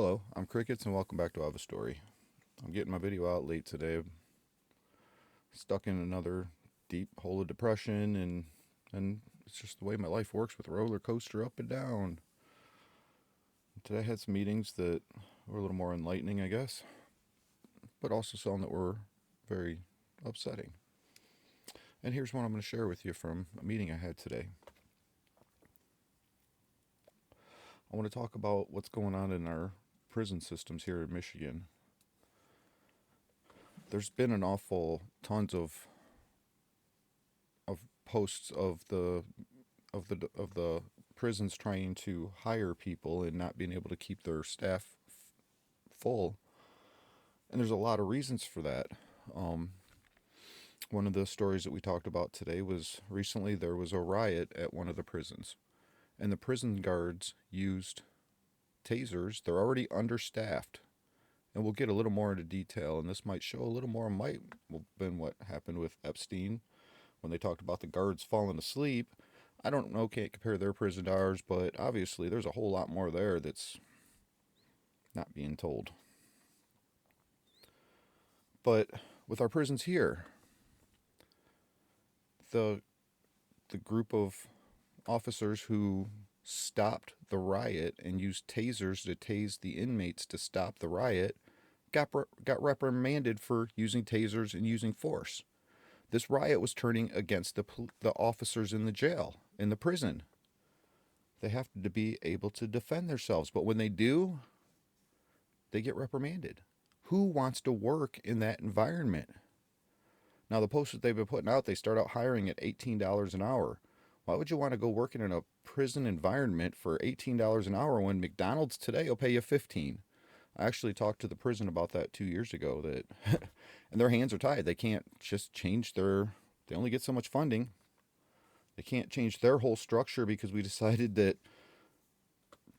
Hello, I'm Crickets and welcome back to I Have a Story. I'm getting my video out late today. I'm stuck in another deep hole of depression and it's just the way my life works with a roller coaster up and down. Today I had some meetings that were a little more enlightening, I guess, but also some that were very upsetting. And here's one I'm going to share with you from a meeting I had today. I want to talk about what's going on in our prison systems here in Michigan. There's been an awful tons of posts of the prisons trying to hire people and not being able to keep their staff full. And there's a lot of reasons for that. Um, One of the stories that we talked about today was recently there was a riot at one of the prisons, and the prison guards used tasers. They're already understaffed, and we'll get a little more into detail. And this might show a little more might than what happened with Epstein when they talked about the guards falling asleep. I don't know, can't compare their prison to ours, but obviously there's a whole lot more there that's not being told. But with our prisons here, the the group of officers who stopped the riot and used tasers to tase the inmates to stop the riot got reprimanded for using tasers and using force. This riot was turning against the officers in the jail, in the prison. They have to be able to defend themselves, but when they do, they get reprimanded. Who wants to work in that environment? Now, the posts that they've been putting out, they start out hiring at $18 an hour. Why would you want to go working in a prison environment for $18 an hour when McDonald's today will pay you 15? I actually talked to the prison about that 2 years ago. That, and their hands are tied. They can't just change their. They only get so much funding. They can't change their whole structure because we decided that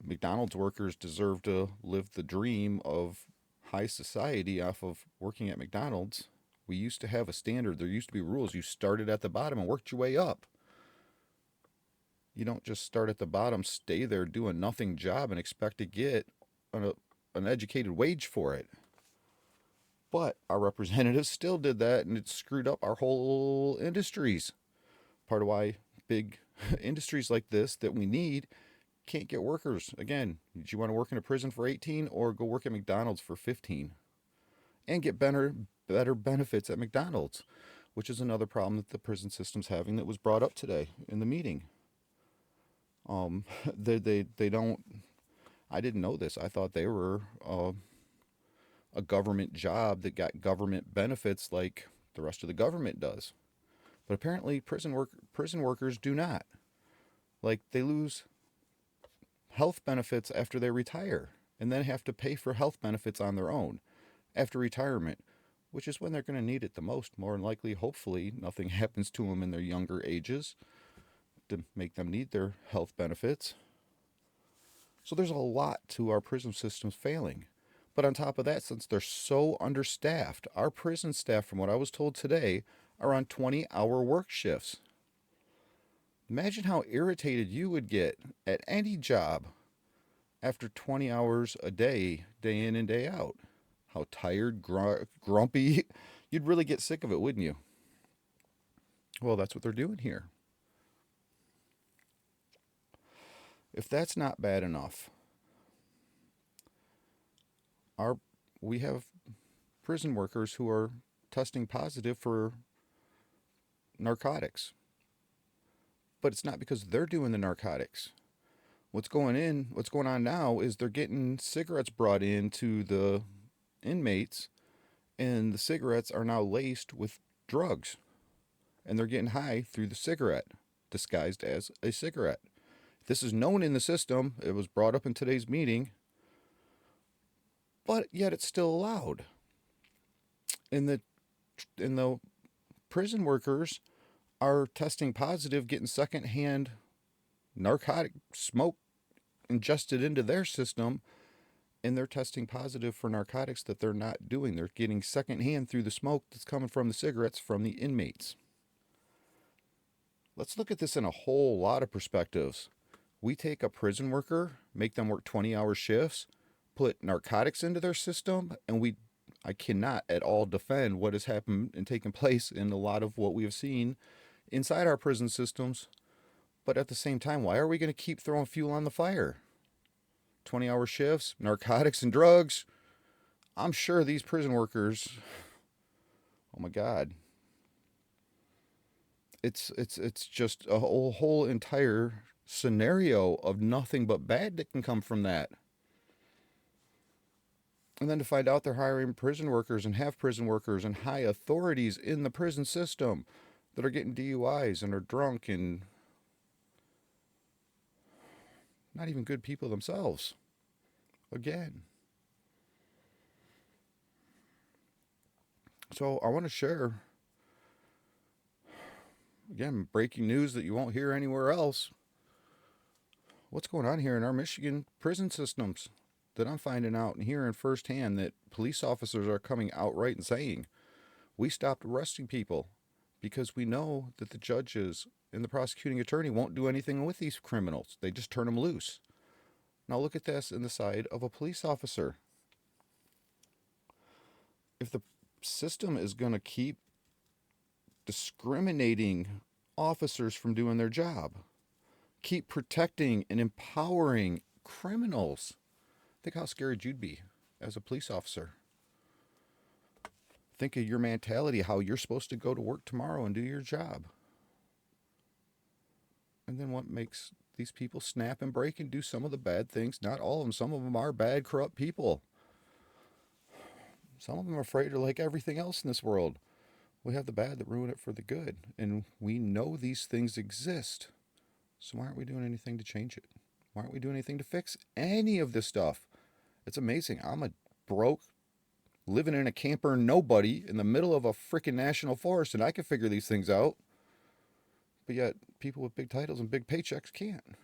McDonald's workers deserve to live the dream of high society off of working at McDonald's. We used to have a standard. There used to be rules. You started at the bottom and worked your way up. You don't just start at the bottom, stay there, do a nothing job, and expect to get an educated wage for it. But our representatives still did that, and it screwed up our whole industries. Part of why big industries like this that we need can't get workers. Again, do you want to work in a prison for 18 or go work at McDonald's for 15 and get better benefits at McDonald's, which is another problem that the prison system's having that was brought up today in the meeting. They don't. I didn't know this. I thought they were a government job that got government benefits like the rest of the government does. But apparently, prison workers do not. Like they lose health benefits after they retire, and then have to pay for health benefits on their own after retirement, which is when they're going to need it the most. More than likely, hopefully, nothing happens to them in their younger ages to make them need their health benefits. So there's a lot to our prison systems failing. But on top of that, since they're so understaffed, our prison staff, from what I was told today, are on 20-hour work shifts. Imagine how irritated you would get at any job after 20 hours a day, day in and day out. How tired, grumpy. You'd really get sick of it, wouldn't you? Well, that's what they're doing here. If that's not bad enough, our we have prison workers who are testing positive for narcotics. But it's not because they're doing the narcotics. What's going on now is they're getting cigarettes brought in to the inmates, and the cigarettes are now laced with drugs, and they're getting high through the cigarette, disguised as a cigarette. This is known in the system. It was brought up in today's meeting, but yet it's still allowed. And the prison workers are testing positive, getting secondhand narcotic smoke ingested into their system, and they're testing positive for narcotics that they're not doing. They're getting secondhand through the smoke that's coming from the cigarettes from the inmates. Let's look at this in a whole lot of perspectives. We take a prison worker, make them work 20-hour shifts, put narcotics into their system, and I cannot at all defend what has happened and taken place in a lot of what we have seen inside our prison systems. But at the same time, why are we going to keep throwing fuel on the fire? 20-hour shifts, narcotics and drugs. I'm sure these prison workers, oh my God, it's just a whole entire scenario of nothing but bad that can come from that. And then to find out they're hiring prison workers and have prison workers and high authorities in the prison system that are getting DUIs and are drunk and not even good people themselves. Again. So I want to share, again, breaking news that you won't hear anywhere else. What's going on here in our Michigan prison systems that I'm finding out and hearing firsthand, that police officers are coming outright and saying, we stopped arresting people because we know that the judges and the prosecuting attorney won't do anything with these criminals. They just turn them loose. Now look at this in the side of a police officer. If the system is going to keep discriminating officers from doing their job, keep protecting and empowering criminals, think how scared you'd be as a police officer. Think of your mentality, how you're supposed to go to work tomorrow and do your job. And then what makes these people snap and break and do some of the bad things? Not all of them. Some of them are bad, corrupt people. Some of them are afraid of, like everything else in this world. We have the bad that ruin it for the good. And we know these things exist. So why aren't we doing anything to change it? Why aren't we doing anything to fix any of this stuff? It's amazing. I'm a broke, living in a camper nobody in the middle of a freaking national forest, and I can figure these things out. But yet, people with big titles and big paychecks can't.